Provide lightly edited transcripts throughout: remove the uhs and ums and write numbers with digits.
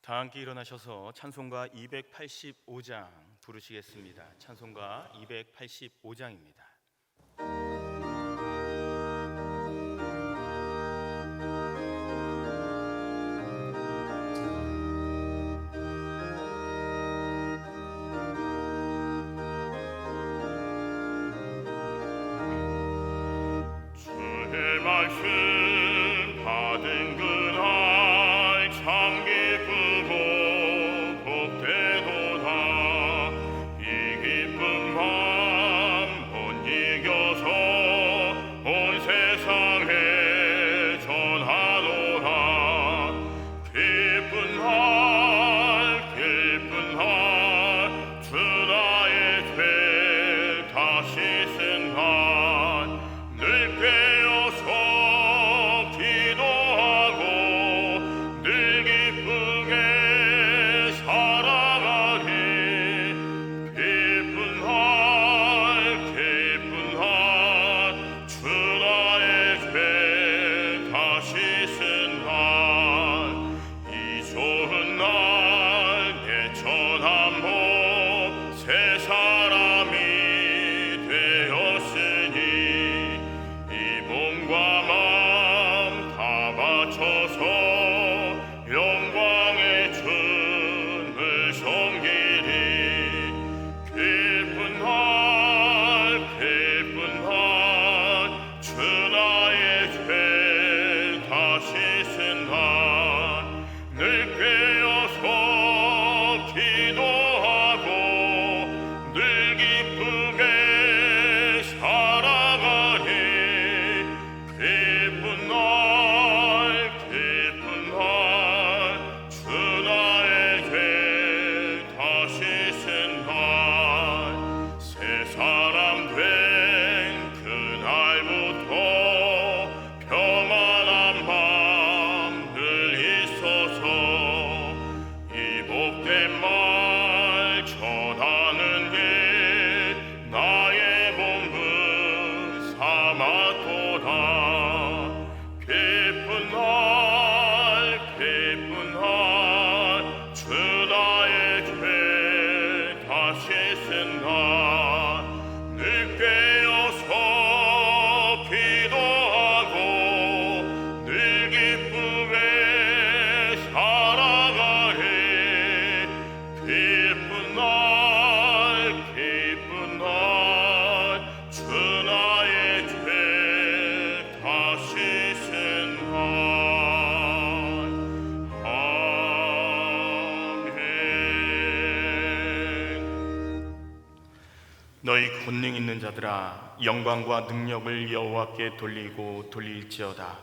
다 함께 일어나셔서 찬송가 285장 부르시겠습니다. 찬송가 285장입니다. 주의 말씀 받은 그날 참 기쁘고 복되도다. 이 기쁜 밤 못 이겨서 온 세상에 전하노라. 기쁜 날 주 나의 죄 다시 쓴 날 늘 깨어서 기도하고 늘 기쁘게 살아가리. 기쁜 날 주 나의 죄 다시 쓴 날 이 좋은 날 내 전함모 새 사람이 되었으니 이 몸과 마음 다 바쳐서 영광의 주를 섬기리. 기쁜 날 주 나의 죄 다시 쓴 날 늘 깨어서 기도하고 늘 기쁘게 살아가리. 기쁜 날 주 나의 죄 다시 쓴 날 새 사람 된 그날부터 평안한 밤 늘 있어서 이 복된 말 전하는 일 나의 본분 삼았도다. 기쁜 날 주 나의 죄 다시 쓴 날 늘 깨어서 기도하고 늘 기쁘게 살아가리. 기쁜 날 주 나의 죄 다시 쓴 날. 아멘. 너희 권능 있는 자들아, 영광과 능력을 여호와께 돌리고 돌릴지어다.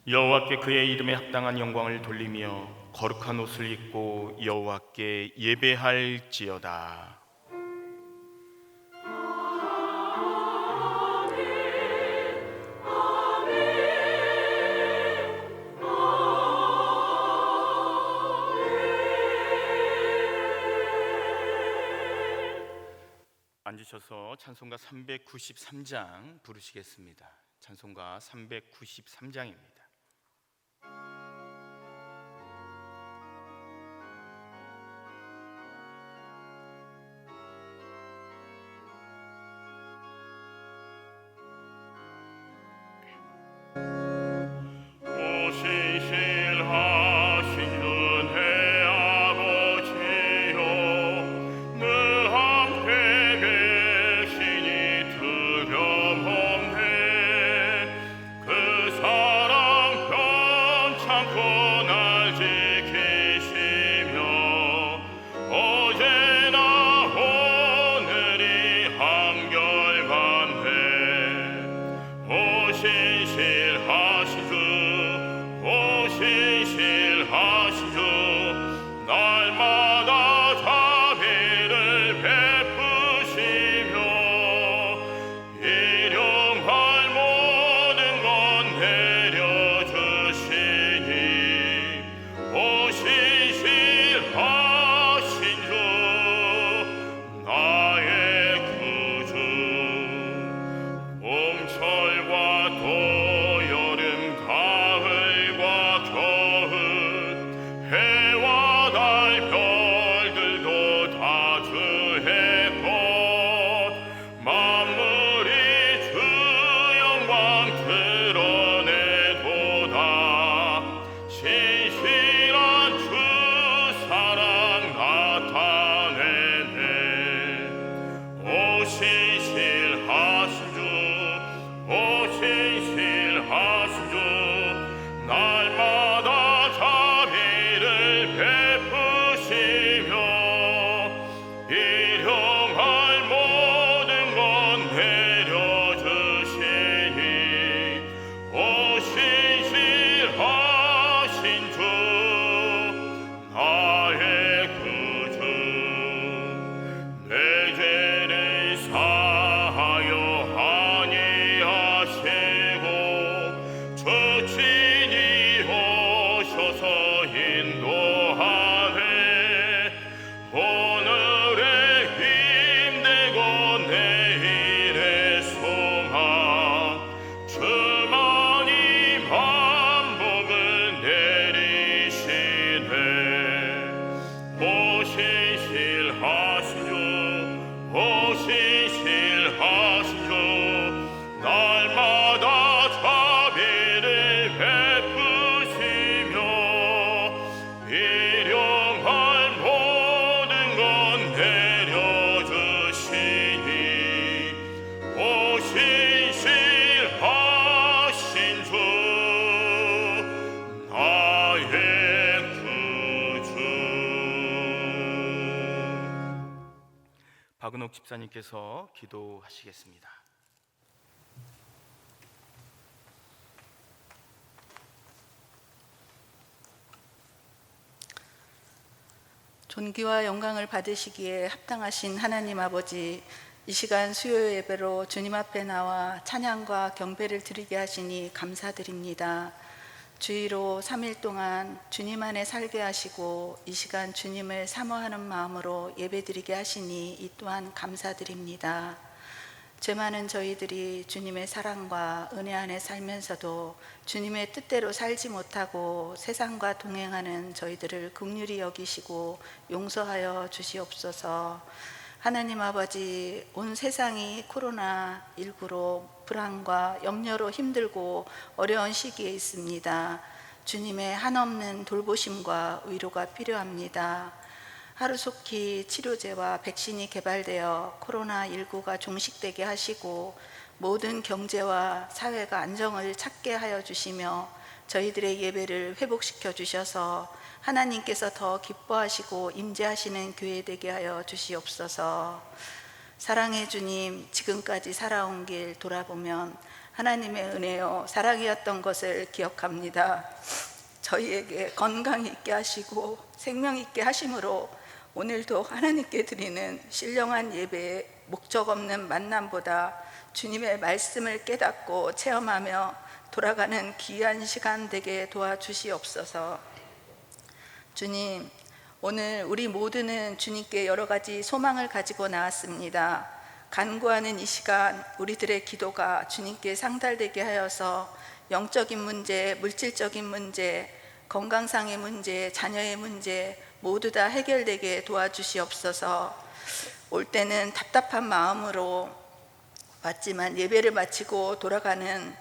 여호와께 그의 이름에 합당한 영광을 돌리며 거룩한 옷을 입고 여호와께 예배할지어다. 앉으셔서 찬송가 393장 부르시겠습니다. 찬송가 393장입니다. 오신실하신 은혜 아버지여 늘 함께 계시니 두려움없네. 그 사랑 친히 오셔서 인도하네. 오늘의 힘되고 내일의 소망 주만이 반복을 내리시네. 오신실하신 주 오신실하신 주 날마다 자비를 베푸시며 일용할 모든 것 내려주시니 오신실하신 주 나의 구주. 박은옥 집사님께서 기도하시겠습니다. 존귀와 영광을 받으시기에 합당하신 하나님 아버지, 이 시간 수요 예배로 주님 앞에 나와 찬양과 경배를 드리게 하시니 감사드립니다. 주의로 3일 동안 주님 안에 살게 하시고 이 시간 주님을 사모하는 마음으로 예배드리게 하시니 이 또한 감사드립니다. 죄 많은 저희들이 주님의 사랑과 은혜 안에 살면서도 주님의 뜻대로 살지 못하고 세상과 동행하는 저희들을 긍휼히 여기시고 용서하여 주시옵소서. 하나님 아버지, 온 세상이 코로나19로 불안과 염려로 힘들고 어려운 시기에 있습니다. 주님의 한없는 돌보심과 위로가 필요합니다. 하루속히 치료제와 백신이 개발되어 코로나19가 종식되게 하시고 모든 경제와 사회가 안정을 찾게 하여 주시며 저희들의 예배를 회복시켜 주셔서 하나님께서 더 기뻐하시고 임재하시는 교회 되게 하여 주시옵소서. 사랑의 주님, 지금까지 살아온 길 돌아보면 하나님의 은혜요 사랑이었던 것을 기억합니다. 저희에게 건강 있게 하시고 생명 있게 하심으로 오늘도 하나님께 드리는 신령한 예배에 목적 없는 만남보다 주님의 말씀을 깨닫고 체험하며 돌아가는 귀한 시간 되게 도와주시옵소서. 주님, 오늘 우리 모두는 주님께 여러 가지 소망을 가지고 나왔습니다. 간구하는 이 시간 우리들의 기도가 주님께 상달되게 하여서 영적인 문제, 물질적인 문제, 건강상의 문제, 자녀의 문제 모두 다 해결되게 도와주시옵소서. 올 때는 답답한 마음으로 왔지만 예배를 마치고 돌아가는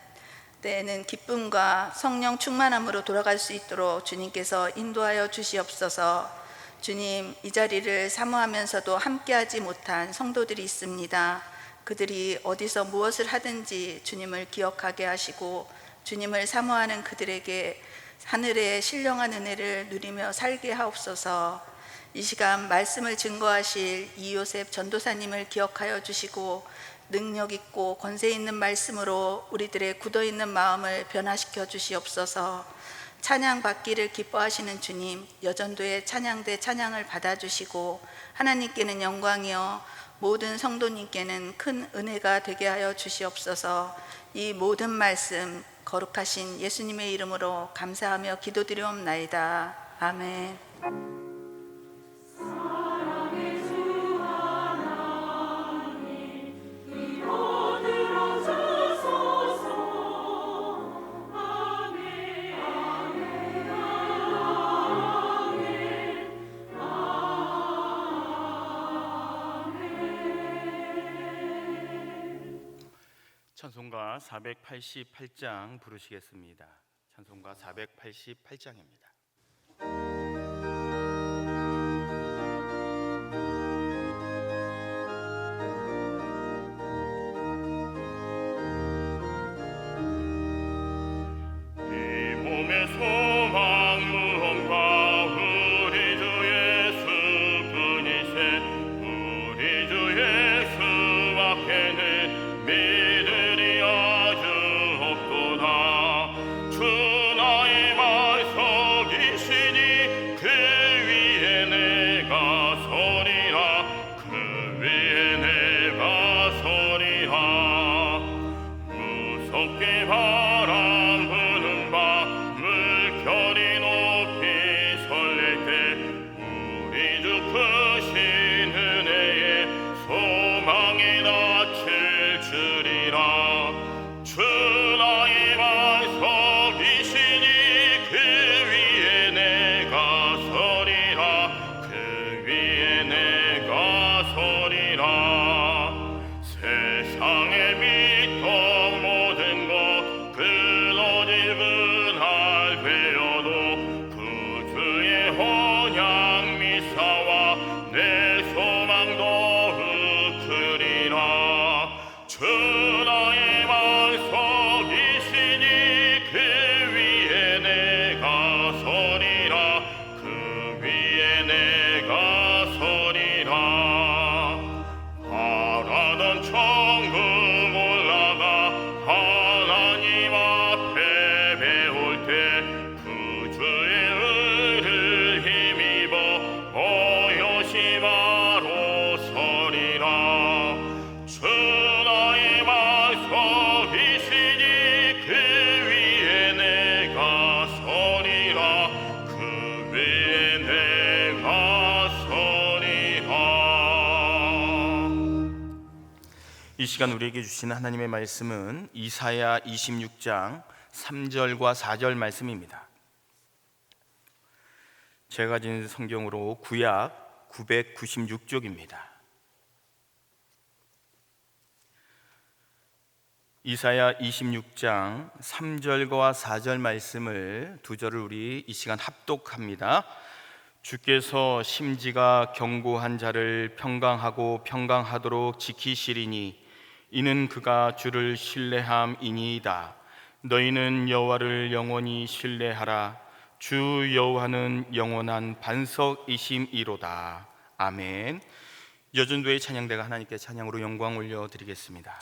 때에는 기쁨과 성령 충만함으로 돌아갈 수 있도록 주님께서 인도하여 주시옵소서. 주님, 이 자리를 사모하면서도 함께하지 못한 성도들이 있습니다. 그들이 어디서 무엇을 하든지 주님을 기억하게 하시고 주님을 사모하는 그들에게 하늘의 신령한 은혜를 누리며 살게 하옵소서. 이 시간 말씀을 증거하실 이요셉 전도사님을 기억하여 주시고 능력 있고 권세 있는 말씀으로 우리들의 굳어있는 마음을 변화시켜 주시옵소서. 찬양 받기를 기뻐하시는 주님, 여전도의 찬양대 찬양을 받아주시고 하나님께는 영광이요 모든 성도님께는 큰 은혜가 되게 하여 주시옵소서. 이 모든 말씀 거룩하신 예수님의 이름으로 감사하며 기도드리옵나이다. 아멘. 찬송가 488장 부르시겠습니다. 찬송가 488장입니다. 이 몸의 소망 무언가 우리 주 예수뿐이세. 우리 주 예수밖에는 믿으리 아주 없도다. 주 나의 말 속에 이 시간 우리에게 주시는 하나님의 말씀은 이사야 26장 3절과 4절 말씀입니다. 제가 가진 성경으로 구약 996쪽입니다. 이사야 26장 3절과 4절 말씀을 두 절을 우리 이 시간 합독합니다. 주께서 심지가 견고한 자를 평강하고 평강하도록 지키시리니 이는 그가 주를 신뢰함이니이다. 너희는 여호와를 영원히 신뢰하라. 주 여호와는 영원한 반석이심이로다. 아멘. 여전도의 찬양대가 하나님께 찬양으로 영광 올려드리겠습니다.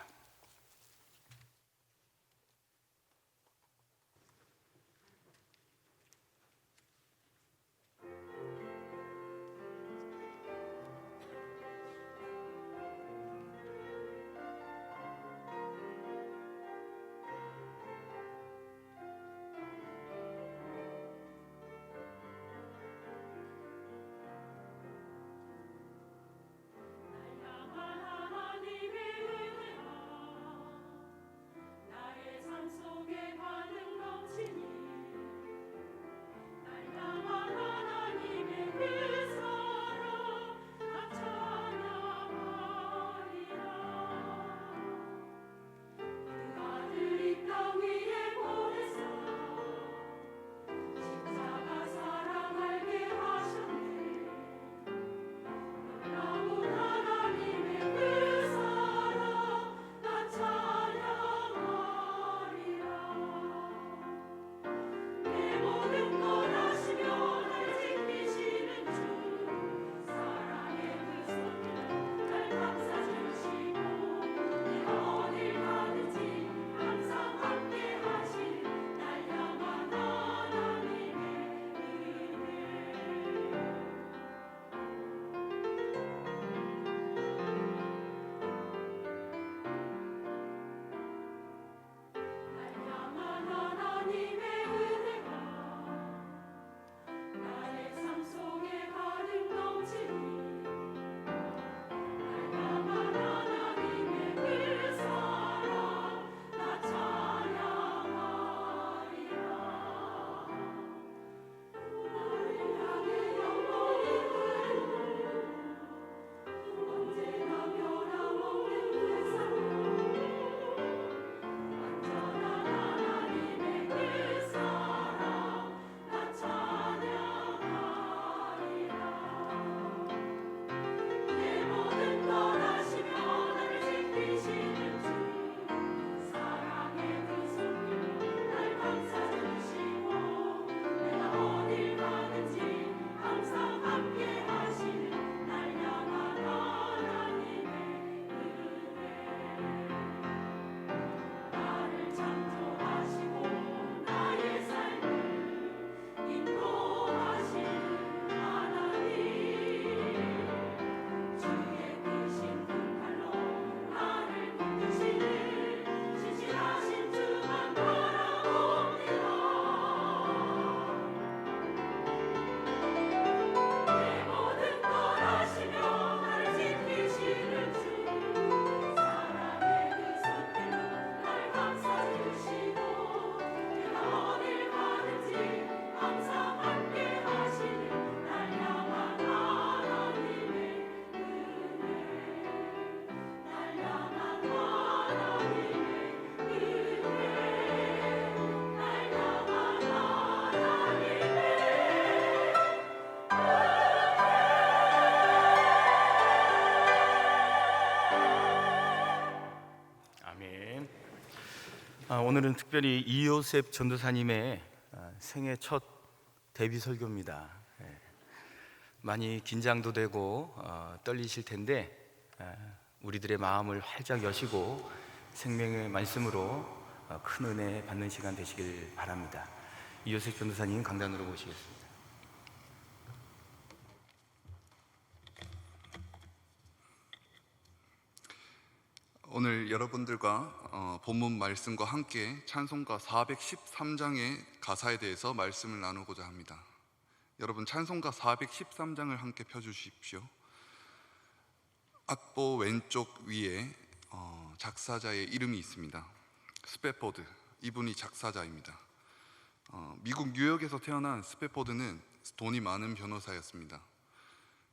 오늘은 특별히 이요셉 전도사님의 생애 첫 데뷔 설교입니다. 많이 긴장도 되고 떨리실 텐데 우리들의 마음을 활짝 여시고 생명의 말씀으로 큰 은혜 받는 시간 되시길 바랍니다. 이요셉 전도사님 강단으로 모시겠습니다. 오늘 여러분들과 본문 말씀과 함께 찬송가 413장의 가사에 대해서 말씀을 나누고자 합니다. 여러분 찬송가 413장을 함께 펴주십시오. 악보 왼쪽 위에 작사자의 이름이 있습니다. 스패포드, 이분이 작사자입니다. 미국 뉴욕에서 태어난 스패포드는 돈이 많은 변호사였습니다.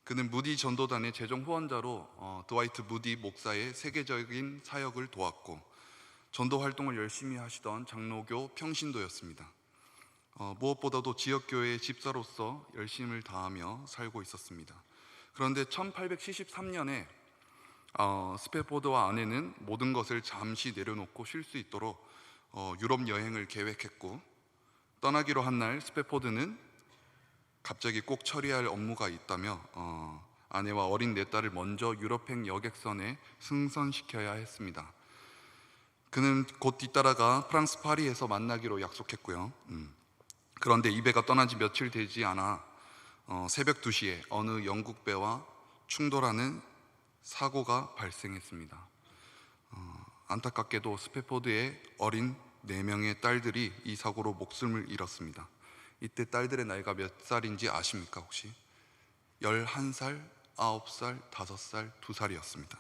그는 무디 전도단의 재정 후원자로 드와이트 무디 목사의 세계적인 사역을 도왔고 전도 활동을 열심히 하시던 장로교 평신도였습니다. 무엇보다도 지역교회의 집사로서 열심을 다하며 살고 있었습니다. 그런데 1873년에 스패포드와 아내는 모든 것을 잠시 내려놓고 쉴 수 있도록 유럽 여행을 계획했고, 떠나기로 한 날 스패포드는 갑자기 꼭 처리할 업무가 있다며 아내와 어린 네 딸을 먼저 유럽행 여객선에 승선시켜야 했습니다. 그는 곧 뒤따라가 프랑스 파리에서 만나기로 약속했고요. 그런데 이 배가 떠난 지 며칠 되지 않아 새벽 2시에 어느 영국 배와 충돌하는 사고가 발생했습니다. 안타깝게도 스패포드의 어린 4명의 딸들이 이 사고로 목숨을 잃었습니다. 이때 딸들의 나이가 몇 살인지 아십니까 혹시? 11살, 9살, 5살, 2살이었습니다.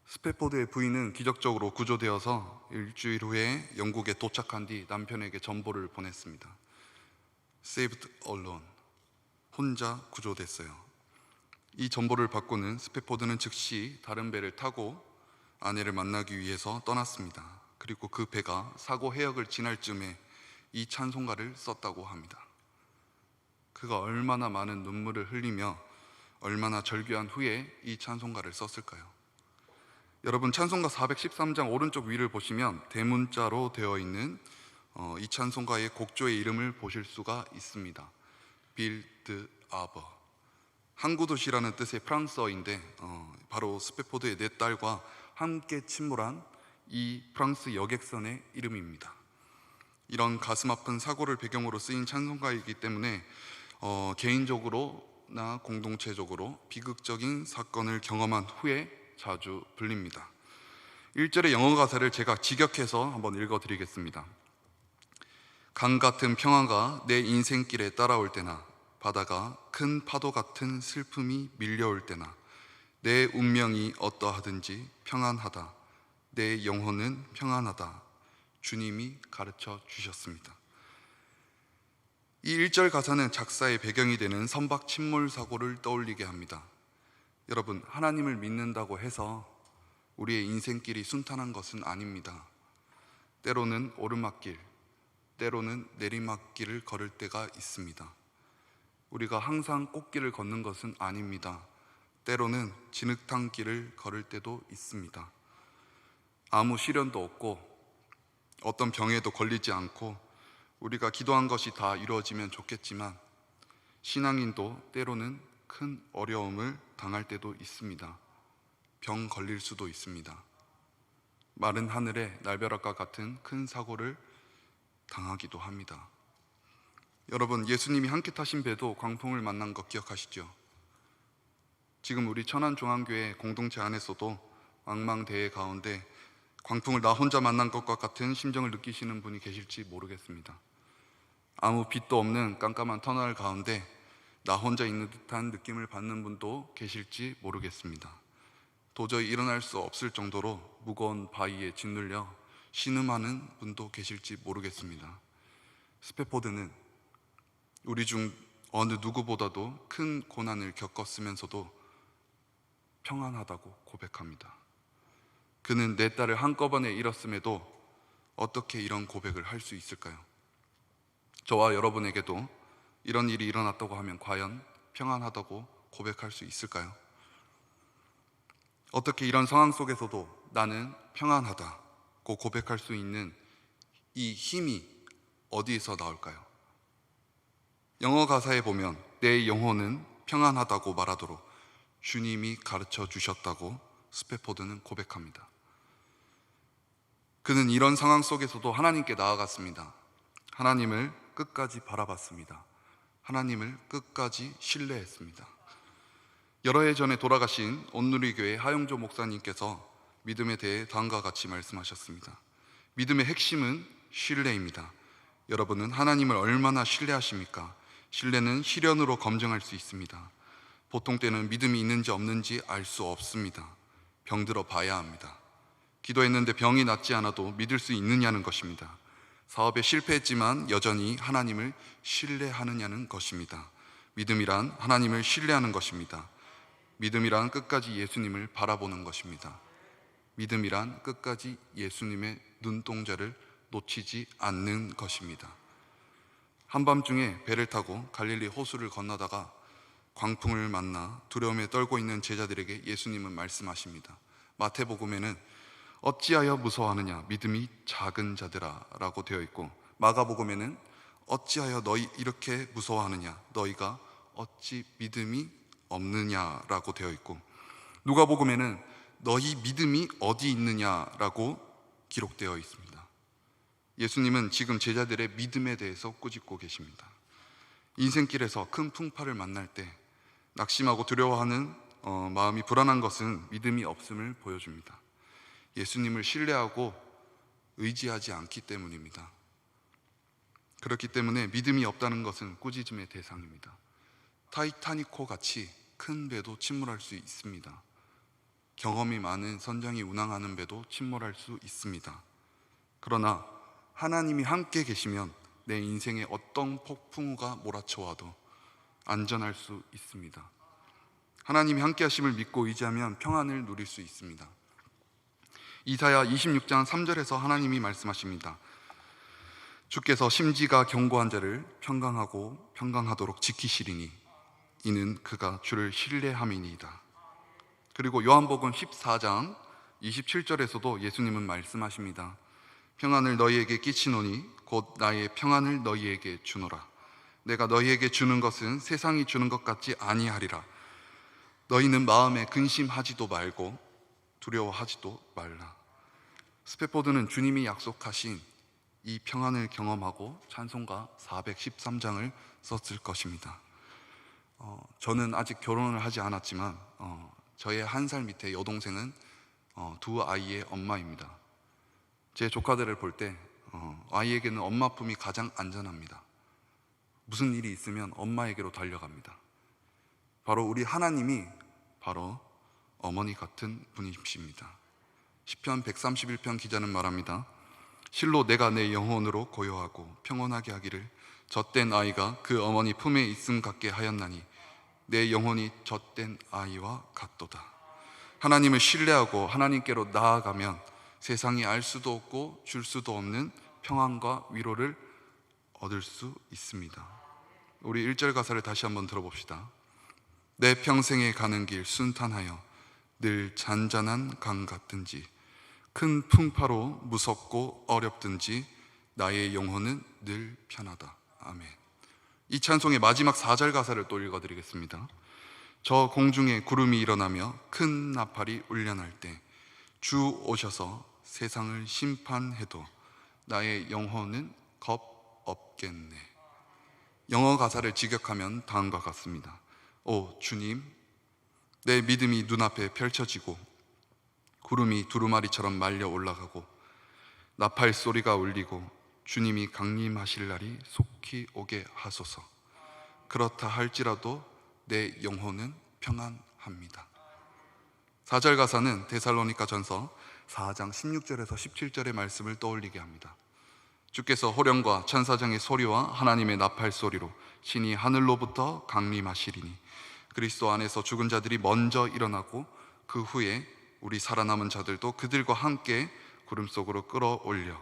스패포드의 부인은 기적적으로 구조되어서 일주일 후에 영국에 도착한 뒤 남편에게 전보를 보냈습니다. Saved alone, 혼자 구조됐어요. 이 전보를 받고는 스패포드는 즉시 다른 배를 타고 아내를 만나기 위해서 떠났습니다. 그리고 그 배가 사고 해역을 지날 쯤에 이 찬송가를 썼다고 합니다. 그가 얼마나 많은 눈물을 흘리며 얼마나 절규한 후에 이 찬송가를 썼을까요? 여러분, 찬송가 413장 오른쪽 위를 보시면 대문자로 되어 있는 이 찬송가의 곡조의 이름을 보실 수가 있습니다. 빌드 아버, 항구도시라는 뜻의 프랑스어인데 바로 스패포드의 4딸과 함께 침몰한 이 프랑스 여객선의 이름입니다. 이런 가슴 아픈 사고를 배경으로 쓰인 찬송가이기 때문에 개인적으로나 공동체적으로 비극적인 사건을 경험한 후에 자주 불립니다. 1절의 영어 가사를 제가 직역해서 한번 읽어드리겠습니다. 강 같은 평화가 내 인생길에 따라올 때나, 바다가 큰 파도 같은 슬픔이 밀려올 때나, 내 운명이 어떠하든지 평안하다, 내 영혼은 평안하다, 주님이 가르쳐 주셨습니다. 이 1절 가사는 작사의 배경이 되는 선박 침몰 사고를 떠올리게 합니다. 여러분, 하나님을 믿는다고 해서 우리의 인생길이 순탄한 것은 아닙니다. 때로는 오르막길, 때로는 내리막길을 걸을 때가 있습니다. 우리가 항상 꽃길을 걷는 것은 아닙니다. 때로는 진흙탕 길을 걸을 때도 있습니다. 아무 시련도 없고 어떤 병에도 걸리지 않고 우리가 기도한 것이 다 이루어지면 좋겠지만, 신앙인도 때로는 큰 어려움을 당할 때도 있습니다. 병 걸릴 수도 있습니다. 마른 하늘에 날벼락과 같은 큰 사고를 당하기도 합니다. 여러분, 예수님이 함께 타신 배도 광풍을 만난 거 기억하시죠? 지금 우리 천안중앙교회 공동체 안에서도 망망대해 가운데 광풍을 나 혼자 만난 것과 같은 심정을 느끼시는 분이 계실지 모르겠습니다. 아무 빛도 없는 깜깜한 터널 가운데 나 혼자 있는 듯한 느낌을 받는 분도 계실지 모르겠습니다. 도저히 일어날 수 없을 정도로 무거운 바위에 짓눌려 신음하는 분도 계실지 모르겠습니다. 스패포드는 우리 중 어느 누구보다도 큰 고난을 겪었으면서도 평안하다고 고백합니다. 그는 4딸을 한꺼번에 잃었음에도 어떻게 이런 고백을 할 수 있을까요? 저와 여러분에게도 이런 일이 일어났다고 하면 과연 평안하다고 고백할 수 있을까요? 어떻게 이런 상황 속에서도 나는 평안하다고 고백할 수 있는 이 힘이 어디에서 나올까요? 영어 가사에 보면 내 영혼은 평안하다고 말하도록 주님이 가르쳐 주셨다고 스패포드는 고백합니다. 그는 이런 상황 속에서도 하나님께 나아갔습니다. 하나님을 끝까지 바라봤습니다. 하나님을 끝까지 신뢰했습니다. 여러 해 전에 돌아가신 온누리교회 하용조 목사님께서 믿음에 대해 다음과 같이 말씀하셨습니다. 믿음의 핵심은 신뢰입니다. 여러분은 하나님을 얼마나 신뢰하십니까? 신뢰는 시련으로 검증할 수 있습니다. 보통 때는 믿음이 있는지 없는지 알 수 없습니다. 병들어 봐야 합니다. 기도했는데 병이 낫지 않아도 믿을 수 있느냐는 것입니다. 사업에 실패했지만 여전히 하나님을 신뢰하느냐는 것입니다. 믿음이란 하나님을 신뢰하는 것입니다. 믿음이란 끝까지 예수님을 바라보는 것입니다. 믿음이란 끝까지 예수님의 눈동자를 놓치지 않는 것입니다. 한밤중에 배를 타고 갈릴리 호수를 건너다가 광풍을 만나 두려움에 떨고 있는 제자들에게 예수님은 말씀하십니다. 마태복음에는 어찌하여 무서워하느냐 믿음이 작은 자들아 라고 되어 있고, 마가복음에는 어찌하여 너희 이렇게 무서워하느냐 너희가 어찌 믿음이 없느냐라고 되어 있고, 누가복음에는 너희 믿음이 어디 있느냐라고 기록되어 있습니다. 예수님은 지금 제자들의 믿음에 대해서 꾸짖고 계십니다. 인생길에서 큰 풍파를 만날 때 낙심하고 두려워하는 마음이 불안한 것은 믿음이 없음을 보여줍니다. 예수님을 신뢰하고 의지하지 않기 때문입니다. 그렇기 때문에 믿음이 없다는 것은 꾸짖음의 대상입니다. 타이타닉호 같이 큰 배도 침몰할 수 있습니다. 경험이 많은 선장이 운항하는 배도 침몰할 수 있습니다. 그러나 하나님이 함께 계시면 내 인생에 어떤 폭풍우가 몰아쳐와도 안전할 수 있습니다. 하나님이 함께 하심을 믿고 의지하면 평안을 누릴 수 있습니다. 이사야 26장 3절에서 하나님이 말씀하십니다. 주께서 심지가 견고한 자를 평강하도록 지키시리니 이는 그가 주를 신뢰함이니이다. 그리고 요한복음 14장 27절에서도 예수님은 말씀하십니다. 평안을 너희에게 끼치노니 곧 나의 평안을 너희에게 주노라. 내가 너희에게 주는 것은 세상이 주는 것 같지 아니하리라. 너희는 마음에 근심하지도 말고 두려워하지도 말라. 스패포드는 주님이 약속하신 이 평안을 경험하고 찬송가 413장을 썼을 것입니다. 저는 아직 결혼을 하지 않았지만 저의 1살 밑에 여동생은 두 아이의 엄마입니다. 제 조카들을 볼 때 아이에게는 엄마 품이 가장 안전합니다. 무슨 일이 있으면 엄마에게로 달려갑니다. 바로 우리 하나님이 바로 어머니 같은 분이십니다. 시편 131편 기자는 말합니다. 실로 내가 내 영혼으로 고요하고 평온하게 하기를 젖된 아이가 그 어머니 품에 있음 같게 하였나니 내 영혼이 젖된 아이와 같도다. 하나님을 신뢰하고 하나님께로 나아가면 세상이 알 수도 없고 줄 수도 없는 평안과 위로를 얻을 수 있습니다. 우리 1절 가사를 다시 한번 들어봅시다. 내 평생에 가는 길 순탄하여 늘 잔잔한 강 같든지 큰 풍파로 무섭고 어렵든지 나의 영혼은 늘 편하다. 아멘. 이 찬송의 마지막 4절 가사를 또 읽어드리겠습니다. 저 공중에 구름이 일어나며 큰 나팔이 울려날 때 주 오셔서 세상을 심판해도 나의 영혼은 겁 없겠네. 영어 가사를 직역하면 다음과 같습니다. 오 주님, 내 믿음이 눈앞에 펼쳐지고 구름이 두루마리처럼 말려 올라가고 나팔 소리가 울리고 주님이 강림하실 날이 속히 오게 하소서. 그렇다 할지라도 내 영혼은 평안합니다. 4절 가사는 데살로니가 전서 4장 16절에서 17절의 말씀을 떠올리게 합니다. 주께서 호령과 천사장의 소리와 하나님의 나팔 소리로 신이 하늘로부터 강림하시리니 그리스도 안에서 죽은 자들이 먼저 일어나고 그 후에 우리 살아남은 자들도 그들과 함께 구름 속으로 끌어올려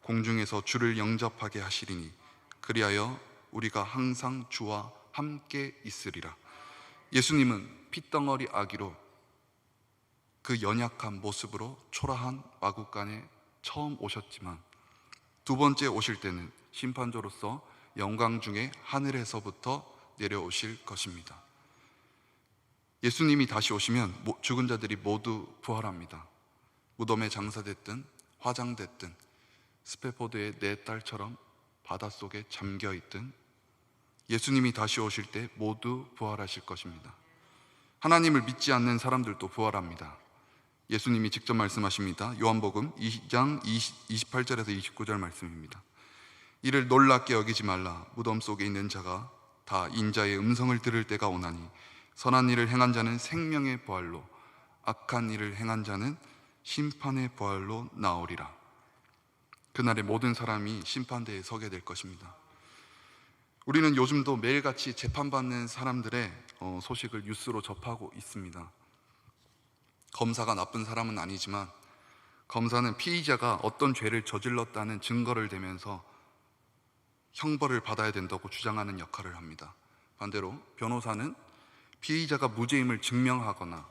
공중에서 주를 영접하게 하시리니 그리하여 우리가 항상 주와 함께 있으리라. 예수님은 핏덩어리 아기로 그 연약한 모습으로 초라한 마국간에 처음 오셨지만 두 번째 오실 때는 심판조로서 영광 중에 하늘에서부터 내려오실 것입니다. 예수님이 다시 오시면 죽은 자들이 모두 부활합니다. 무덤에 장사됐든 화장됐든 스패포드의 내 딸처럼 바닷속에 잠겨있든 예수님이 다시 오실 때 모두 부활하실 것입니다. 하나님을 믿지 않는 사람들도 부활합니다. 예수님이 직접 말씀하십니다. 요한복음 2장 28절에서 29절 말씀입니다. 이를 놀랍게 여기지 말라. 무덤 속에 있는 자가 다 인자의 음성을 들을 때가 오나니 선한 일을 행한 자는 생명의 부활로 악한 일을 행한 자는 심판의 부활로 나오리라. 그날에 모든 사람이 심판대에 서게 될 것입니다. 우리는 요즘도 매일같이 재판받는 사람들의 소식을 뉴스로 접하고 있습니다. 검사가 나쁜 사람은 아니지만 검사는 피의자가 어떤 죄를 저질렀다는 증거를 대면서 형벌을 받아야 된다고 주장하는 역할을 합니다. 반대로 변호사는 피의자가 무죄임을 증명하거나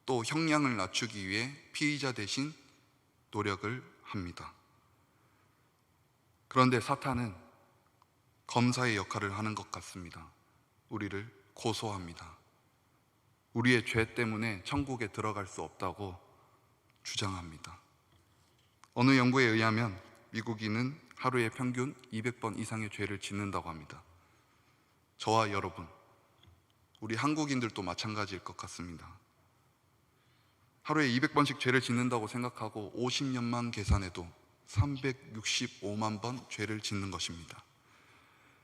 또 형량을 낮추기 위해 피의자 대신 노력을 합니다. 그런데 사탄은 검사의 역할을 하는 것 같습니다. 우리를 고소합니다. 우리의 죄 때문에 천국에 들어갈 수 없다고 주장합니다. 어느 연구에 의하면 미국인은 하루에 평균 200번 이상의 죄를 짓는다고 합니다. 저와 여러분, 우리 한국인들도 마찬가지일 것 같습니다. 하루에 200번씩 죄를 짓는다고 생각하고 50년만 계산해도 365만 번 죄를 짓는 것입니다.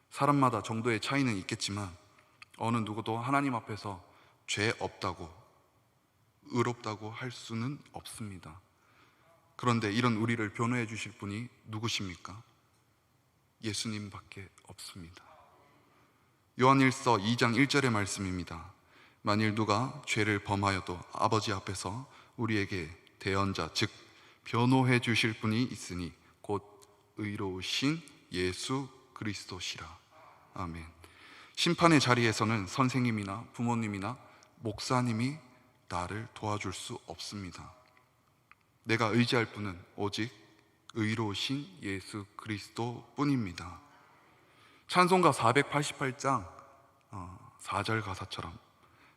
사람마다 정도의 차이는 있겠지만 어느 누구도 하나님 앞에서 죄 없다고, 의롭다고 할 수는 없습니다. 그런데 이런 우리를 변호해 주실 분이 누구십니까? 예수님밖에 없습니다. 요한일서 2장 1절의 말씀입니다. 만일 누가 죄를 범하여도 아버지 앞에서 우리에게 대언자 즉 변호해 주실 분이 있으니 곧 의로우신 예수 그리스도시라. 아멘. 심판의 자리에서는 선생님이나 부모님이나 목사님이 나를 도와줄 수 없습니다. 내가 의지할 분은 오직 의로우신 예수 그리스도 뿐입니다. 찬송가 488장 4절 가사처럼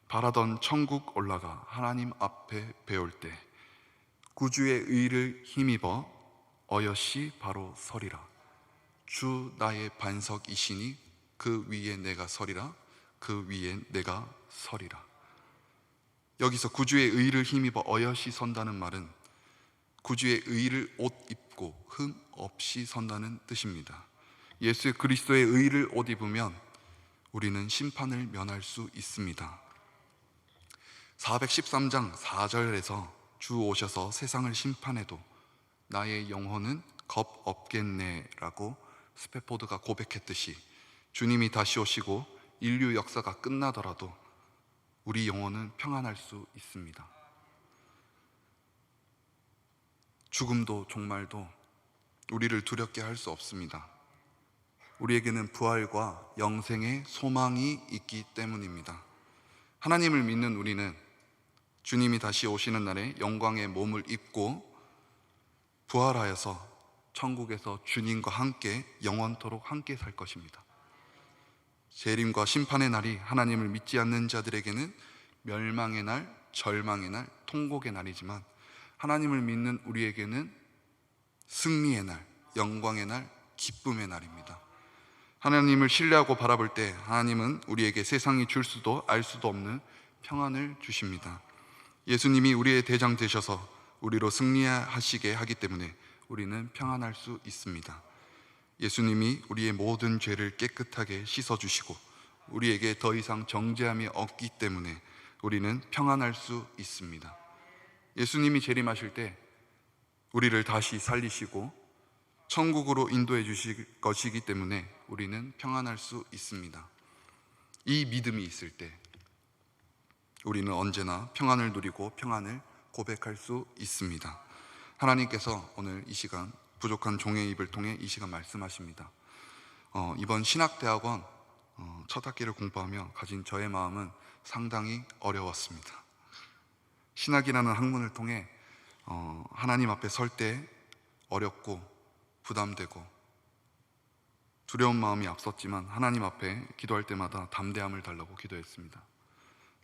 바라던 천국 올라가 하나님 앞에 배울 때 구주의 의를 힘입어 어여시 바로 서리라. 주 나의 반석이시니 그 위에 내가 서리라. 그 위에 내가 서리라. 여기서 구주의 의를 힘입어 어여시 선다는 말은 구주의 의를 옷 입고 흠 없이 선다는 뜻입니다. 예수 그리스도의 의를 옷 입으면 우리는 심판을 면할 수 있습니다. 413장 4절에서 주 오셔서 세상을 심판해도 나의 영혼은 겁 없겠네 라고 스페포드가 고백했듯이 주님이 다시 오시고 인류 역사가 끝나더라도 우리 영혼은 평안할 수 있습니다. 죽음도 종말도 우리를 두렵게 할 수 없습니다. 우리에게는 부활과 영생의 소망이 있기 때문입니다. 하나님을 믿는 우리는 주님이 다시 오시는 날에 영광의 몸을 입고 부활하여서 천국에서 주님과 함께 영원토록 함께 살 것입니다. 재림과 심판의 날이 하나님을 믿지 않는 자들에게는 멸망의 날, 절망의 날, 통곡의 날이지만 하나님을 믿는 우리에게는 승리의 날, 영광의 날, 기쁨의 날입니다. 하나님을 신뢰하고 바라볼 때 하나님은 우리에게 세상이 줄 수도 알 수도 없는 평안을 주십니다. 예수님이 우리의 대장 되셔서 우리로 승리하시게 하기 때문에 우리는 평안할 수 있습니다. 예수님이 우리의 모든 죄를 깨끗하게 씻어주시고 우리에게 더 이상 정죄함이 없기 때문에 우리는 평안할 수 있습니다. 예수님이 재림하실 때 우리를 다시 살리시고 천국으로 인도해 주실 것이기 때문에 우리는 평안할 수 있습니다. 이 믿음이 있을 때 우리는 언제나 평안을 누리고 평안을 고백할 수 있습니다. 하나님께서 오늘 이 시간 부족한 종의 입을 통해 이 시간 말씀하십니다. 이번 신학대학원 첫 학기를 공부하며 가진 저의 마음은 상당히 어려웠습니다. 신학이라는 학문을 통해 하나님 앞에 설 때 어렵고 부담되고 두려운 마음이 앞섰지만 하나님 앞에 기도할 때마다 담대함을 달라고 기도했습니다.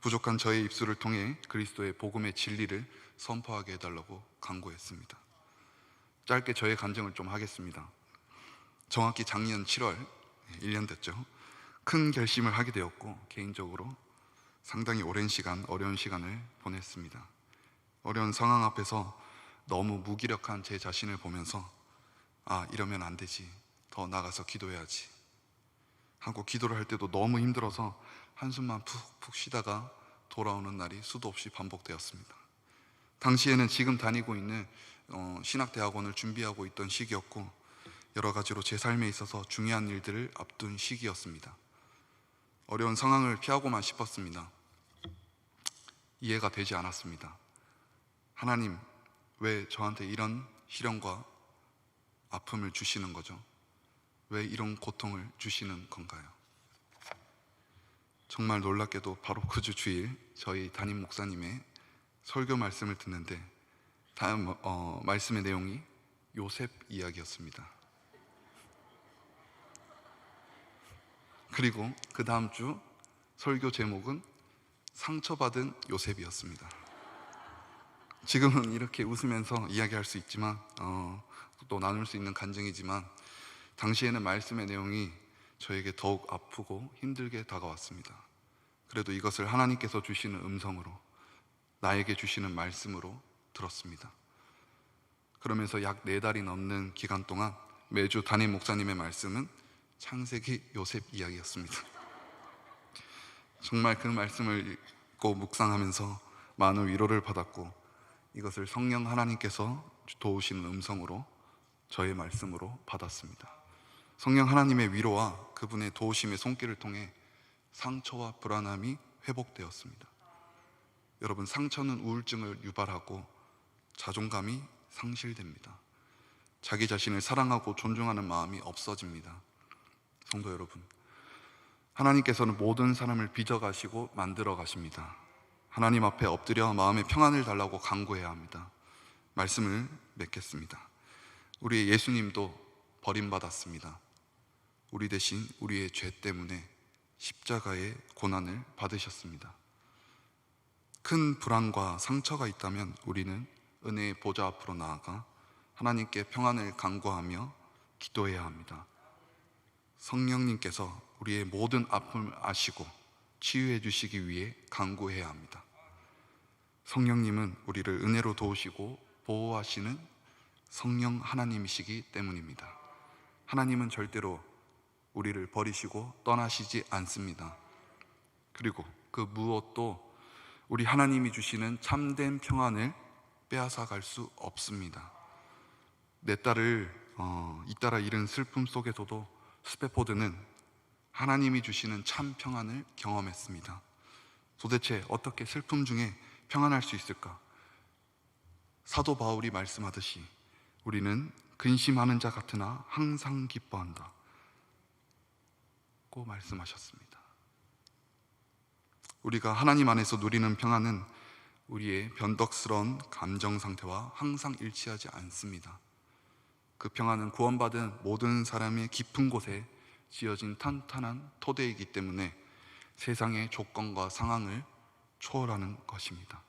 부족한 저의 입술을 통해 그리스도의 복음의 진리를 선포하게 해달라고 간구했습니다. 짧게 저의 간증을 좀 하겠습니다. 정확히 작년 7월 1년 됐죠. 큰 결심을 하게 되었고 개인적으로 상당히 오랜 시간 어려운 시간을 보냈습니다. 어려운 상황 앞에서 너무 무기력한 제 자신을 보면서 이러면 안 되지, 더 나가서 기도해야지 하고 기도를 할 때도 너무 힘들어서 한숨만 푹푹 쉬다가 돌아오는 날이 수도 없이 반복되었습니다. 당시에는 지금 다니고 있는 신학대학원을 준비하고 있던 시기였고, 여러 가지로 제 삶에 있어서 중요한 일들을 앞둔 시기였습니다. 어려운 상황을 피하고만 싶었습니다. 이해가 되지 않았습니다. 하나님, 왜 저한테 이런 시련과 아픔을 주시는 거죠? 왜 이런 고통을 주시는 건가요? 정말 놀랍게도 바로 그 주 주일 저희 담임 목사님의 설교 말씀을 듣는데, 다음 말씀의 내용이 요셉 이야기였습니다. 그리고 그 다음 주 설교 제목은 상처받은 요셉이었습니다. 지금은 이렇게 웃으면서 이야기할 수 있지만, 또 나눌 수 있는 간증이지만, 당시에는 말씀의 내용이 저에게 더욱 아프고 힘들게 다가왔습니다. 그래도 이것을 하나님께서 주시는 음성으로, 나에게 주시는 말씀으로 들었습니다. 그러면서 약 4달이 넘는 기간 동안 매주 담임 목사님의 말씀은 창세기 요셉 이야기였습니다. 정말 그 말씀을 읽고 묵상하면서 많은 위로를 받았고, 이것을 성령 하나님께서 도우시는 음성으로, 저의 말씀으로 받았습니다. 성령 하나님의 위로와 그분의 도우심의 손길을 통해 상처와 불안함이 회복되었습니다. 여러분, 상처는 우울증을 유발하고 자존감이 상실됩니다. 자기 자신을 사랑하고 존중하는 마음이 없어집니다. 성도 여러분, 하나님께서는 모든 사람을 빚어가시고 만들어 가십니다. 하나님 앞에 엎드려 마음의 평안을 달라고 간구해야 합니다. 말씀을 맺겠습니다. 우리 예수님도 버림받았습니다. 우리 대신 우리의 죄 때문에 십자가의 고난을 받으셨습니다. 큰 불안과 상처가 있다면 우리는 은혜의 보좌 앞으로 나아가 하나님께 평안을 간구하며 기도해야 합니다. 성령님께서 우리의 모든 아픔을 아시고 치유해 주시기 위해 간구해야 합니다. 성령님은 우리를 은혜로 도우시고 보호하시는 성령 하나님이시기 때문입니다. 하나님은 절대로 우리를 버리시고 떠나시지 않습니다. 그리고 그 무엇도 우리 하나님이 주시는 참된 평안을 빼앗아 갈 수 없습니다. 내 딸을 잇따라 잃은 슬픔 속에서도 스페포드는 하나님이 주시는 참 평안을 경험했습니다. 도대체 어떻게 슬픔 중에 평안할 수 있을까? 사도 바울이 말씀하듯이 우리는 근심하는 자 같으나 항상 기뻐한다 고 말씀하셨습니다. 우리가 하나님 안에서 누리는 평안은 우리의 변덕스러운 감정 상태와 항상 일치하지 않습니다. 그 평안은 구원받은 모든 사람의 깊은 곳에 지어진 탄탄한 토대이기 때문에 세상의 조건과 상황을 초월하는 것입니다.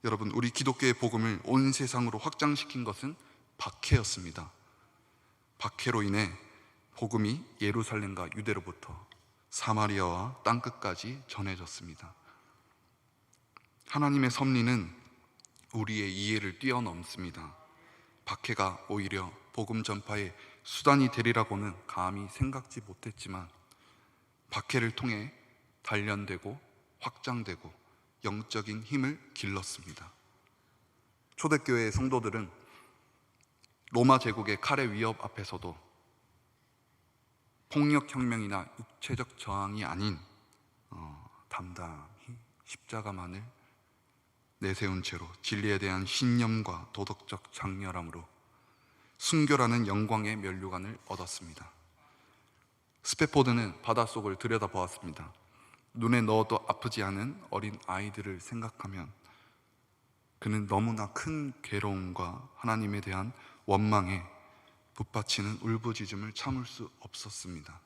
여러분, 우리 기독교의 복음을 온 세상으로 확장시킨 것은 박해였습니다. 박해로 인해 복음이 예루살렘과 유대로부터 사마리아와 땅끝까지 전해졌습니다. 하나님의 섭리는 우리의 이해를 뛰어넘습니다. 박해가 오히려 복음 전파의 수단이 되리라고는 감히 생각지 못했지만, 박해를 통해 단련되고 확장되고 영적인 힘을 길렀습니다. 초대교회의 성도들은 로마 제국의 칼의 위협 앞에서도 폭력혁명이나 육체적 저항이 아닌 담담히 십자가만을 내세운 채로 진리에 대한 신념과 도덕적 장렬함으로 순교라는 영광의 면류관을 얻었습니다. 스페포드는 바닷속을 들여다보았습니다. 눈에 넣어도 아프지 않은 어린 아이들을 생각하면 그는 너무나 큰 괴로움과 하나님에 대한 원망에 북받치는 울부짖음을 참을 수 없었습니다.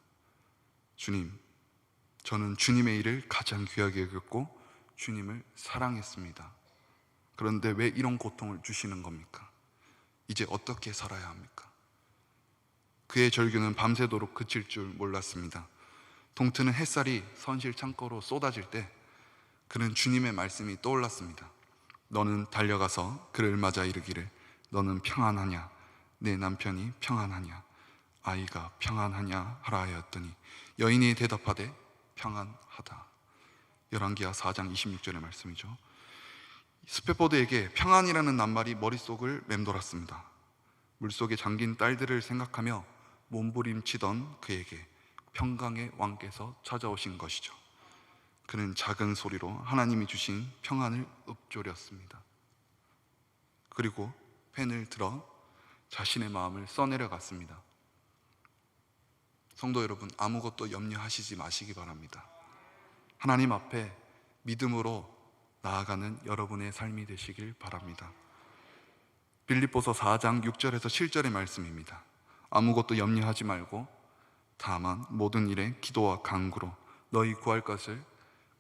주님, 저는 주님의 일을 가장 귀하게 여겼고 주님을 사랑했습니다. 그런데 왜 이런 고통을 주시는 겁니까? 이제 어떻게 살아야 합니까? 그의 절규는 밤새도록 그칠 줄 몰랐습니다. 동트는 햇살이 선실 창고로 쏟아질 때 그는 주님의 말씀이 떠올랐습니다. 너는 달려가서 그를 맞아 이르기를 너는 평안하냐? 내 남편이 평안하냐? 아이가 평안하냐? 하라 하였더니 여인이 대답하되 평안하다. 열왕기하 4장 26절의 말씀이죠. 스페포드에게 평안이라는 낱말이 머릿속을 맴돌았습니다. 물속에 잠긴 딸들을 생각하며 몸부림치던 그에게 평강의 왕께서 찾아오신 것이죠. 그는 작은 소리로 하나님이 주신 평안을 읊조렸습니다. 그리고 펜을 들어 자신의 마음을 써내려갔습니다. 성도 여러분, 아무것도 염려하시지 마시기 바랍니다. 하나님 앞에 믿음으로 나아가는 여러분의 삶이 되시길 바랍니다. 빌립보서 4장 6절에서 7절의 말씀입니다. 아무것도 염려하지 말고 다만 모든 일에 기도와 간구로 너희 구할 것을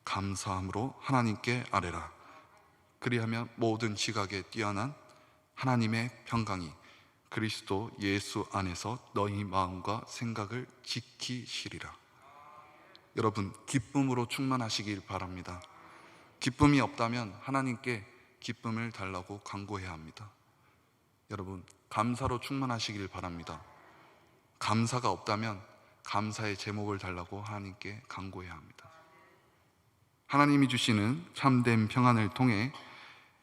감사함으로 하나님께 아뢰라. 그리하면 모든 지각에 뛰어난 하나님의 평강이 그리스도 예수 안에서 너희 마음과 생각을 지키시리라. 여러분, 기쁨으로 충만하시길 바랍니다. 기쁨이 없다면 하나님께 기쁨을 달라고 간구해야 합니다. 여러분, 감사로 충만하시길 바랍니다. 감사가 없다면 감사의 제목을 달라고 하나님께 간구해야 합니다. 하나님이 주시는 참된 평안을 통해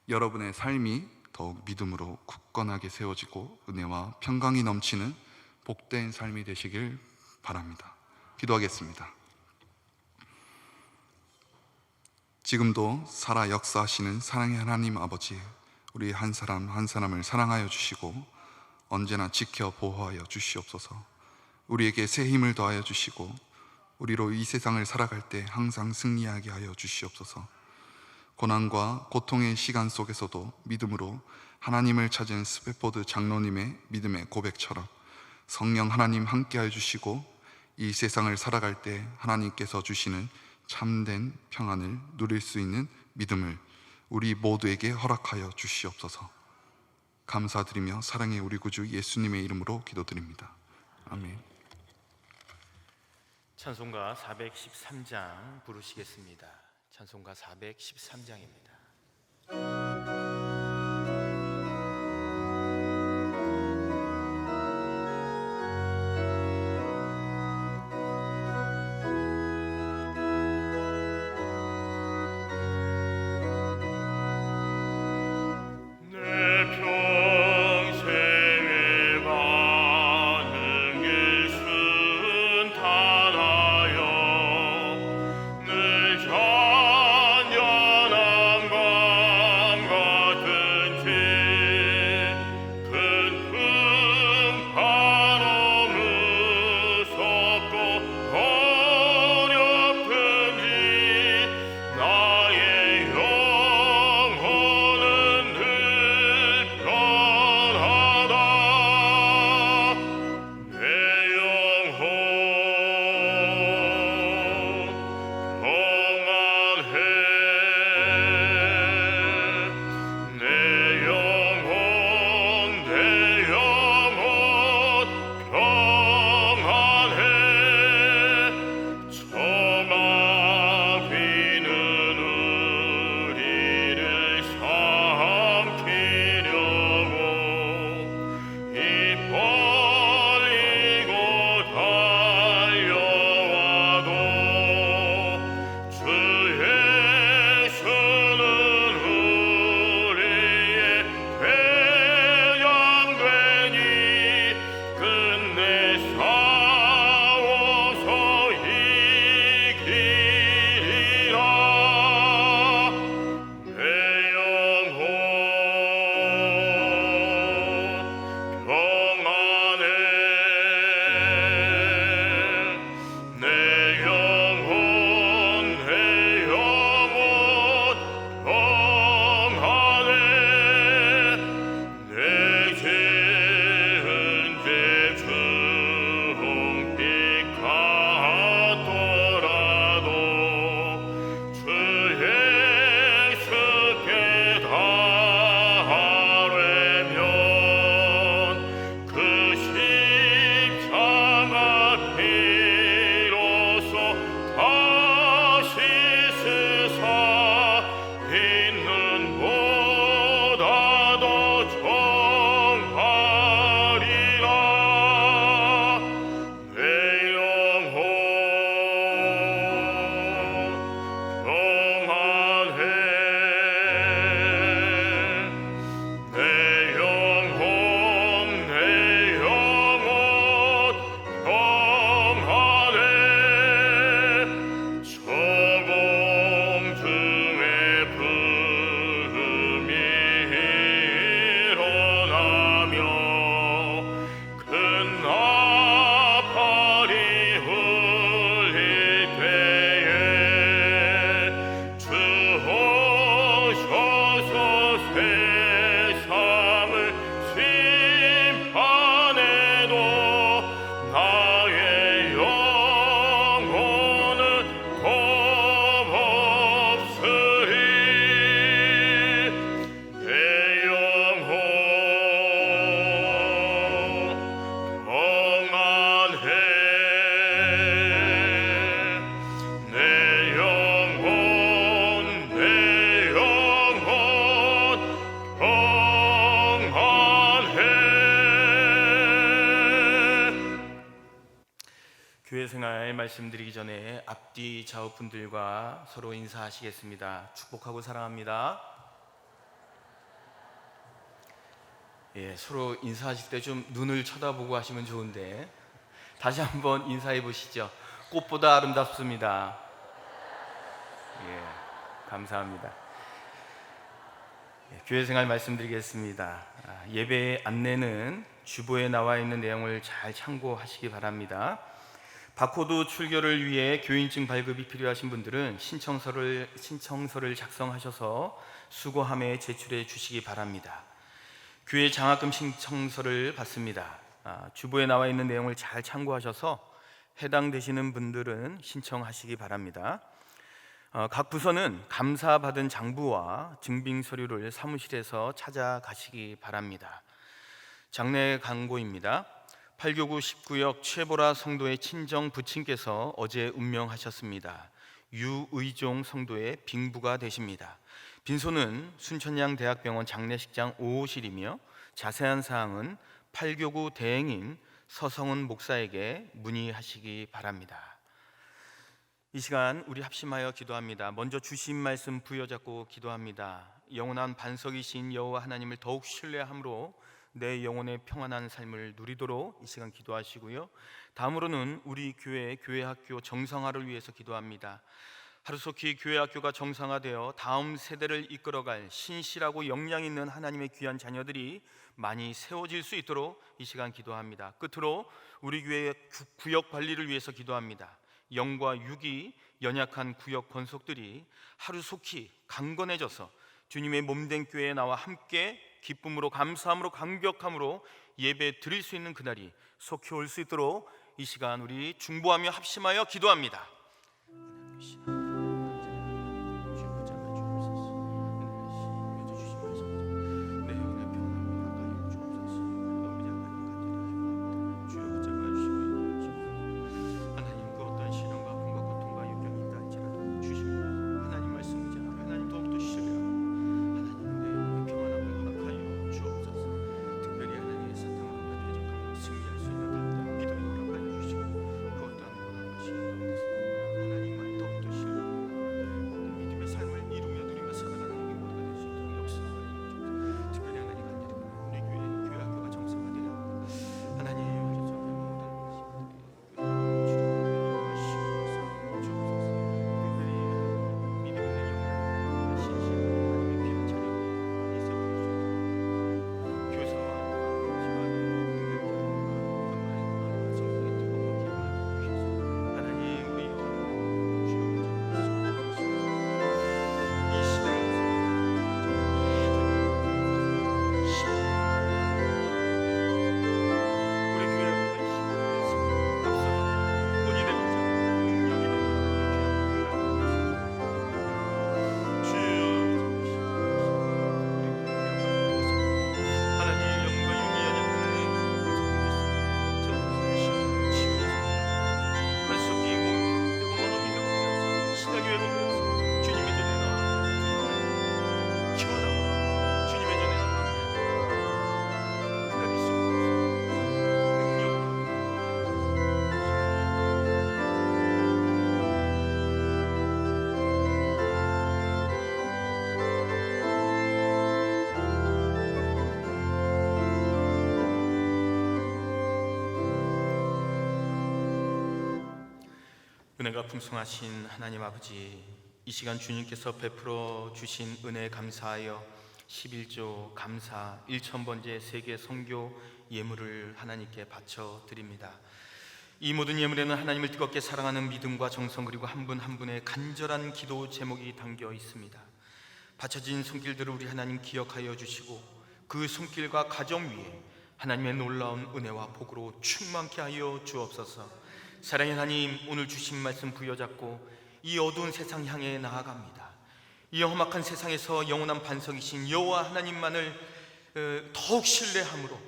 여러분의 삶이 더욱 믿음으로 굳건하게 세워지고 은혜와 평강이 넘치는 복된 삶이 되시길 바랍니다. 기도하겠습니다. 지금도 살아 역사하시는 사랑의 하나님 아버지, 우리 한 사람 한 사람을 사랑하여 주시고 언제나 지켜 보호하여 주시옵소서. 우리에게 새 힘을 더하여 주시고 우리로 이 세상을 살아갈 때 항상 승리하게 하여 주시옵소서. 고난과 고통의 시간 속에서도 믿음으로 하나님을 찾은 스페포드 장로님의 믿음의 고백처럼 성령 하나님 함께하여 주시고 이 세상을 살아갈 때 하나님께서 주시는 참된 평안을 누릴 수 있는 믿음을 우리 모두에게 허락하여 주시옵소서. 감사드리며 사랑의 우리 구주 예수님의 이름으로 기도드립니다. 아멘. 찬송가 413장 부르시겠습니다. 찬송가 413장입니다. 찬양한 교회 생활 말씀드리기 전에 앞뒤 좌우 분들과 서로 인사하시겠습니다. 축복하고 사랑합니다. 예, 서로 인사하실 때 좀 눈을 쳐다보고 하시면 좋은데 다시 한번 인사해 보시죠. 꽃보다 아름답습니다. 예, 감사합니다. 예, 교회 생활 말씀드리겠습니다. 예배 안내는 주보에 나와 있는 내용을 잘 참고하시기 바랍니다. 바코드 출결을 위해 교인증 발급이 필요하신 분들은 신청서를 작성하셔서 수거함에 제출해 주시기 바랍니다. 교회 장학금 신청서를 받습니다. 주보에 나와 있는 내용을 잘 참고하셔서 해당되시는 분들은 신청하시기 바랍니다. 각 부서는 감사받은 장부와 증빙 서류를 사무실에서 찾아가시기 바랍니다. 장례 광고입니다. 8교구 19역 최보라 성도의 친정 부친께서 어제 운명하셨습니다. 유의종 성도의 빙부가 되십니다. 빈소는 순천향대학병원 장례식장 5호실이며 자세한 사항은 8교구 대행인 서성은 목사에게 문의하시기 바랍니다. 이 시간 우리 합심하여 기도합니다. 먼저 주신 말씀 부여잡고 기도합니다. 영원한 반석이신 여호와 하나님을 더욱 신뢰함으로 내 영혼의 평안한 삶을 누리도록 이 시간 기도하시고요. 다음으로는 우리 교회학교 정상화를 위해서 기도합니다. 하루속히 교회학교가 정상화되어 다음 세대를 이끌어갈 신실하고 역량 있는 하나님의 귀한 자녀들이 많이 세워질 수 있도록 이 시간 기도합니다. 끝으로 우리 교회의 구역 관리를 위해서 기도합니다. 영과 육이 연약한 구역 권속들이 하루속히 강건해져서 주님의 몸된 교회에 나와 함께 기쁨으로 감사함으로 감격함으로 예배 드릴 수 있는 그날이 속히 올 수 있도록 이 시간 우리 중보하며 합심하여 기도합니다. 은혜가 풍성하신 하나님 아버지, 이 시간 주님께서 베풀어 주신 은혜에 감사하여 11조 감사 1000번째 세계 선교 예물을 하나님께 바쳐 드립니다. 이 모든 예물에는 하나님을 뜨겁게 사랑하는 믿음과 정성 그리고 한 분 한 분의 간절한 기도 제목이 담겨 있습니다. 바쳐진 손길들을 우리 하나님 기억하여 주시고 그 손길과 가정 위에 하나님의 놀라운 은혜와 복으로 충만케 하여 주옵소서. 사랑의 하나님, 오늘 주신 말씀 부여잡고 이 어두운 세상 향해 나아갑니다. 이 험악한 세상에서 영원한 반석이신 여호와 하나님만을 더욱 신뢰함으로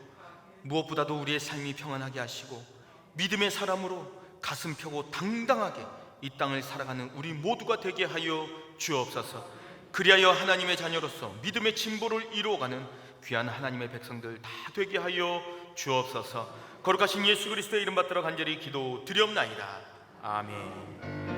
무엇보다도 우리의 삶이 평안하게 하시고 믿음의 사람으로 가슴 펴고 당당하게 이 땅을 살아가는 우리 모두가 되게 하여 주옵소서. 그리하여 하나님의 자녀로서 믿음의 진보를 이루어가는 귀한 하나님의 백성들 다 되게 하여 주옵소서. 거룩하신 예수 그리스도의 이름 받들어 간절히 기도드리옵나이다. 아멘.